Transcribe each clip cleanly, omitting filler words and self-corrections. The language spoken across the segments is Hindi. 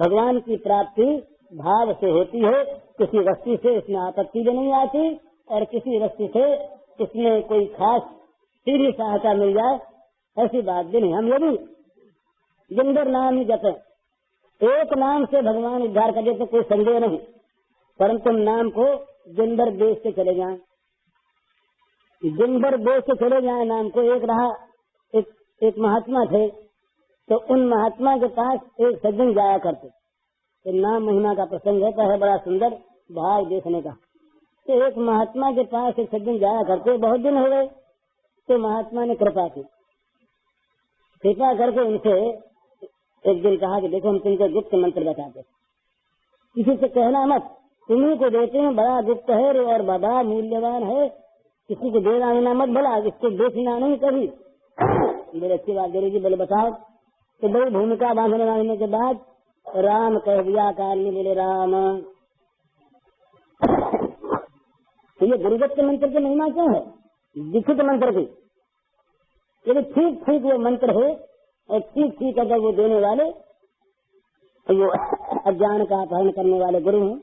भगवान की प्राप्ति भाव से होती है। किसी वस्तु से इसमें आपत्ति भी नहीं आती और किसी वस्तु से इसमें कोई खास सीधी सहायता मिल जाए ऐसी बात भी नहीं। हम यदि जिंदर नाम ही जपे, एक नाम से भगवान उद्धार कर दे तो कोई संदेह नहीं, परंतु नाम को जिंदर देश से चले जाएं, जिंदर देश से चले जाएं नाम को। एक रहा एक महात्मा थे, तो उन महात्मा के पास एक सज्जन जाया करते। तो नाम महिमा का प्रसंग होता है, बड़ा सुंदर भाव देखने का। तो एक महात्मा के पास एक सज्जन जाया करते, बहुत दिन हो गए। तो महात्मा ने कृपा की, कृपा करके उनसे एक दिन कहा कि देखो हम तुमको गुप्त मंत्र बताते, किसी से कहना मत, तुम्ही को देते हैं, बड़ा गुप्त है और बड़ा मूल्यवान है, किसी को देना लेना मत, भला इसको देखना नहीं कभी। मेरे अच्छी बात गुरु जी बोले बताओ। तो बड़ी भूमिका बांधने वाले के बाद राम कह दिया, काल में बोले राम। तो ये गुरुदत्त मंत्र की महिमा क्यों है? दीक्षित मंत्र की यदि ठीक ठीक वो मंत्र हो और ठीक ठीक अगर वो देने वाले तो वो अज्ञान का अपहरण करने वाले गुरु हैं,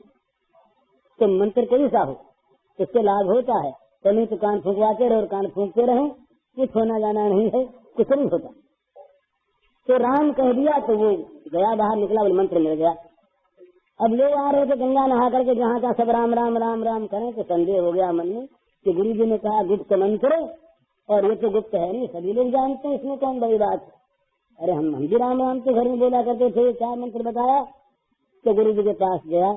तो मंत्र कैसा हो इससे लाभ होता है। तो नहीं तो कान फूंकवाते रहे और कान फूंकते रहे, कुछ होना जाना नहीं है, कुछ नहीं होता। तो राम कह दिया तो वो गया, बाहर निकला, वो मंत्र मिल गया। अब लोग आ रहे थे गंगा नहा करके, जहाँ का सब राम राम राम राम करें, तो संदेह हो गया मन में कि गुरु जी ने कहा गुप्त मंत्र और ये तो गुप्त है नहीं, सभी लोग जानते हैं, इसमें कौन बड़ी बात है। अरे हम भी राम राम तो घर में बोला करते थे, क्या मंत्र बताया। तो गुरु जी के पास गया,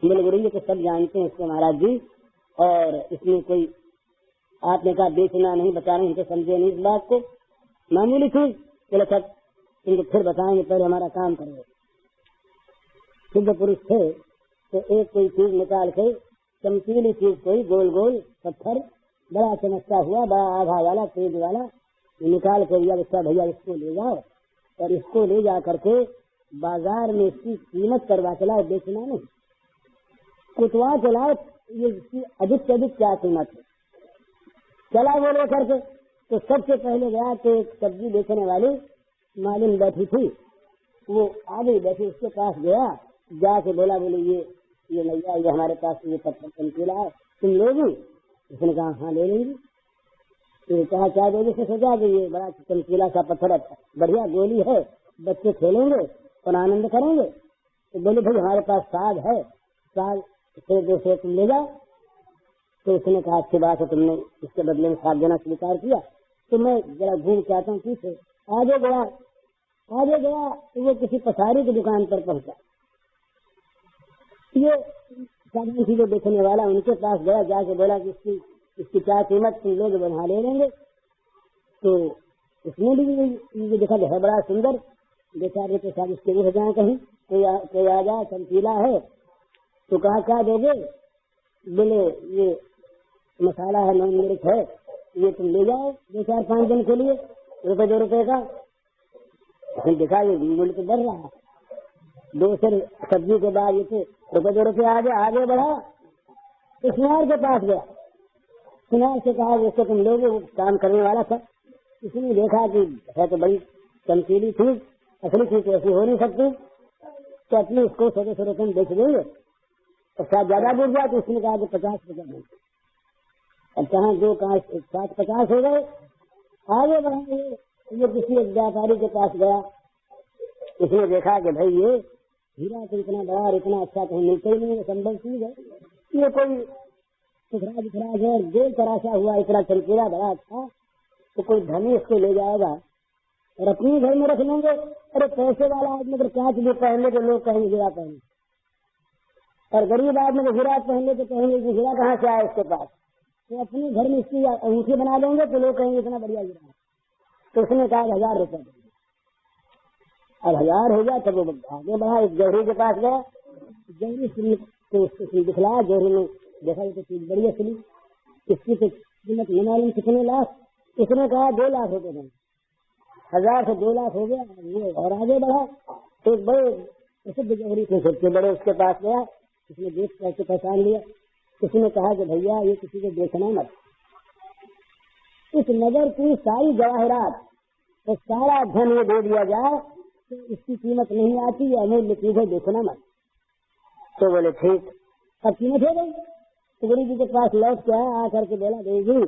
बोले गुरु जी तो सब जानते हैं इसको महाराज जी, और इसमें कोई आपने कहा बेचना नहीं, बताना, इनको समझे नहीं इस बात को, मामूली चीज। बोले सब इनको फिर बताएंगे, पहले हमारा काम करेंगे। सिद्ध पुरुष थे तो एक कोई चीज निकाल के, चमकीली चीज कोई गोल गोल पत्थर बड़ा चमकता हुआ, बड़ा आभा वाला, तेज वाला, निकाल कर दिया, बच्चा भैया इसको ले जाओ और इसको ले जा करके बाजार में इसकी कीमत करवा चलाओ, बेचना नहीं, कुटवा चलाओ, ये इसकी अधिक से अधिक क्या कीमत है, चला वो ले करके। तो सबसे पहले गया तो एक सब्जी बेचने वाली मालूम बैठी थी, वो आगे बैठी, उसके पास गया, जाके बोला बोले ये नैया, ये हमारे पास ये पत्थर चमकीला है, तुम लोगी? उसने कहा हाँ ले लेंगे। तो कहा क्या दोगे? से सोचा कि ये बड़ा चमकीला सा पत्थर बढ़िया गोली है, बच्चे खेलेंगे और आनंद करेंगे। तो बोले भाई हमारे पास साग है, साग से 200 तुम ले जाओ। तो उसने कहा अच्छी बात है, तुमने इसके बदले में साग देना स्वीकार किया, तो मैं जरा घूम के आता हूँ पीछे। आगे गया तो वो किसी पसारी की दुकान पर पहुंचा, ये साधारण चीजें बेचने वाला, उनके पास गया, जाके बोला कि इसकी क्या कीमत, तुम लोग बना ले लेंगे। तो उसने भी देखा है बड़ा सुंदर, बेचारे के साथ इसके भी हो जाए, कहीं कोई आ जाए, चमकीला है। तो कहा क्या दोगे? बोले ये मसाला है, नॉन मिर्च है, ये तुम ले जाओ 2-4-5 दिन के लिए, ₹2 का। देखा ये मूल्य तो बढ़ रहा है, 2 से सब्जी के बाद ये तो ₹2 आगे बढ़ा। तो सुनार के पास गया, सुनार से कहा जैसे तुम लोग, वो काम करने वाला था, इसने देखा कि है तो बड़ी चमकीली चीज, असली चीज ऐसी हो नहीं सकती, तो अपने उसको छोटे रकम बेच देंगे और शायद ज्यादा बढ़ जाए। तो उसने कहा कि 50 देंगे। अब कहाँ 2 कहाँ 60-50 हो गए, आगे बढ़ेंगे। ये किसी एक व्यापारी के पास गया, उसने देखा कि भाई ये हीरा तो इतना बड़ा और इतना अच्छा कहीं मिलता ही नहीं है, संभव चीज है, ये कोई सुखरा दिखरा है, गोल तराशा हुआ, इतना चमकीला बड़ा अच्छा, तो कोई धनी इसको ले जाएगा और अपने घर में रख लेंगे। अरे पैसे वाला आदमी अगर क्या चीजें पहन ले तो लोग कहेंगे हीरा पहने, और गरीब आदमी को हीरा पहन ले तो कहेंगे कि हीरा कहाँ से आया इसके पास। तो अपने घर में इसकी अंगूठी बना देंगे तो लोग कहेंगे इतना बढ़िया हीरा है। तो उसने कहा ₹1000 देंगे। अब 1000 हो गया, तब वो आगे बढ़ा, एक जौहरी के पास गया, जौहरी तो उसको दिखलाया, जौहरी ने देखा ये तो चीज बढ़िया सुनी, इसकी तो कीमत न मालूम कितने लाख। उसने कहा ₹2 लाख देंगे। 1000 से 2 लाख हो गया, ये और आगे बढ़ा। तो एक बड़े प्रसिद्ध जौहरी थे, सबसे बड़े, उसके पास गया, उसने देख करके पहचान लिया। उसने कहा कि भैया ये किसी को देखना मत, इस नगर की सारी जवाहरात तो सारा धन ये दे दिया जाए तो इसकी कीमत नहीं आती, ये अमूल्य चीज है, देखना मत। तो बोले ठीक। अब कीमत हो गई। तो गुरु जी के पास लौट के आया, आकर के बोला देवी जी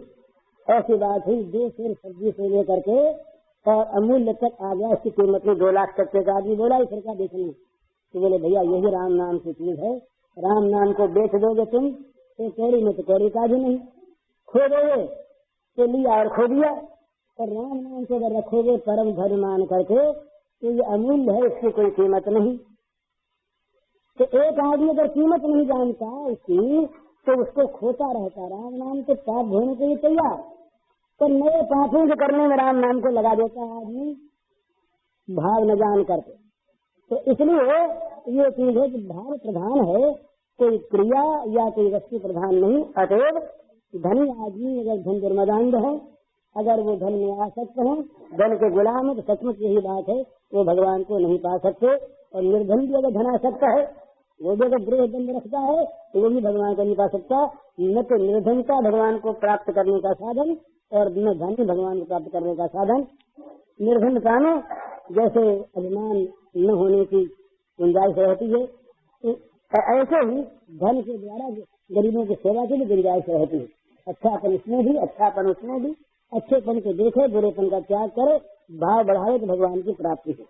ऐसी बात हुई, 2 सेर सब्जी से लेकर के और अमूल्य तक आ गया, इसकी कीमत में 2 लाख तक का आदमी बोला इस का बेचना। तो बोले भैया यही राम नाम की चीज है, राम नाम को बेच दोगे तुम तो कौड़ी में तो कौड़ी का भी नहीं, खो दोगे तो लिया और खो दिया, और राम नाम को अगर रखोगे परम धर्म मान करके तो ये अमूल्य है, इसकी कोई कीमत नहीं। तो एक आदमी अगर कीमत नहीं जानता इसकी तो उसको खोता रहता, राम नाम के पाप धोने के लिए तैयार, तो नए पापों के करने में राम नाम को लगा देता है आदमी भाव न जान करके। तो इसलिए ये चीज है कि भाव प्रधान है, कोई क्रिया या कोई वस्तु प्रधान नहीं। अतएव धनी आदमी अगर धन दुर्मदांध है, अगर वो धन में आसक्त है, धन के गुलाम है, तो सचमुच यही बात है वो भगवान को नहीं पा सकते। और निर्धन भी अगर धनासक्त है, वो भी अगर गृह दंड रखता है तो वो भी भगवान को नहीं पा सकता। न तो निर्धनता भगवान को प्राप्त करने का साधन और न धन भगवान को प्राप्त करने का साधन। निर्धनता में जैसे अभिमान न होने की गुंजाइश रहती है, तो ऐसे ही धन के द्वारा गरीबों की सेवा की भी गुंजाइश रहती है। अच्छापन इसमें भी, अच्छापन उसमें भी, अच्छेपन को देखे, बुरेपन का त्याग करे, भाव बढ़ावे तो भगवान की प्राप्ति है।